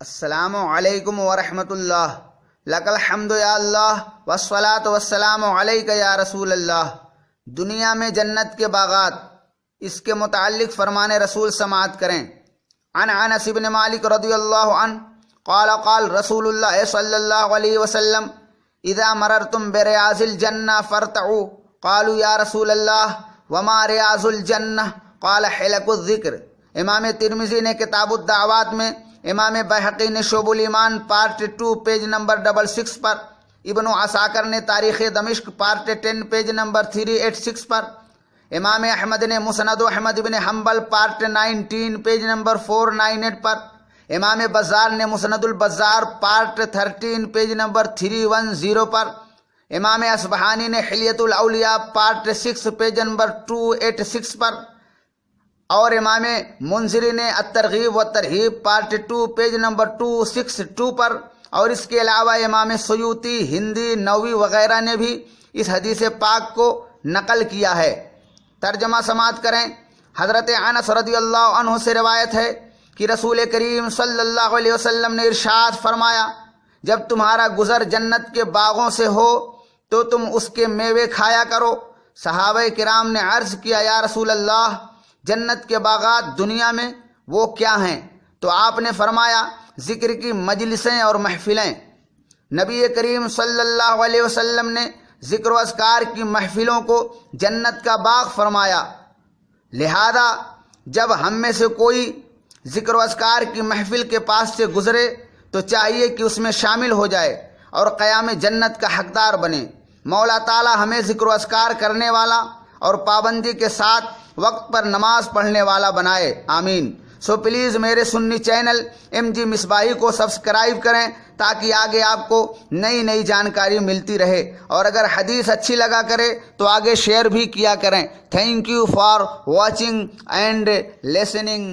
السلام علیکم ورحمۃ اللہ، لک الحمد یا اللہ والصلاۃ والسلام علیک یا رسول اللہ۔ دنیا میں جنت کے باغات، اس کے متعلق فرمان رسول سماعت کریں۔ عن انس بن مالک رضی اللہ عنہ قال قال رسول اللہ صلی اللہ علیہ وسلم اذا مررتم بریاض الجنہ فارتعوا قالوا یا رسول اللہ وما ریاض الجنہ قال حلق الذکر۔ امام ترمذی نے کتاب الدعوات میں، امام بحقی نے شعب الایمان پارٹ 2 پیج نمبر 66 پر، ابن عساکر نے تاریخ دمشق پارٹ 10 پیج نمبر 386 پر، امام احمد نے مسند احمد بن حنبل پارٹ 19 پیج نمبر 498 پر، امام بزار نے مسند البزار پارٹ 13 پیج نمبر 310 پر، امام اصبہانی نے حلیۃ الاولیاء پارٹ 6 پیج نمبر 286 پر، اور امام منذری نے الترغیب و ترہیب پارٹ 2 پیج نمبر 262 پر، اور اس کے علاوہ امام سیوطی، ہندی، نووی وغیرہ نے بھی اس حدیث پاک کو نقل کیا ہے۔ ترجمہ سماعت کریں۔ حضرت انس رضی اللہ عنہ سے روایت ہے کہ رسول کریم صلی اللہ علیہ وسلم نے ارشاد فرمایا، جب تمہارا گزر جنت کے باغوں سے ہو تو تم اس کے میوے کھایا کرو۔ صحابہ کرام نے عرض کیا، یا رسول اللہ، جنت کے باغات دنیا میں وہ کیا ہیں؟ تو آپ نے فرمایا، ذکر کی مجلسیں اور محفلیں۔ نبی کریم صلی اللہ علیہ وسلم نے ذکر و اذکار کی محفلوں کو جنت کا باغ فرمایا۔ لہذا جب ہم میں سے کوئی ذکر و اذکار کی محفل کے پاس سے گزرے تو چاہیے کہ اس میں شامل ہو جائے اور قیام جنت کا حقدار بنے۔ مولا تعالی ہمیں ذکر و اذکار کرنے والا اور پابندی کے ساتھ وقت پر نماز پڑھنے والا بنائے، آمین۔ سو پلیز میرے سنی چینل ایم جی مصباحی کو سبسکرائب کریں تاکہ آگے آپ کو نئی نئی جانکاری ملتی رہے، اور اگر حدیث اچھی لگا کرے تو آگے شیئر بھی کیا کریں۔ Thank you for watching and listening.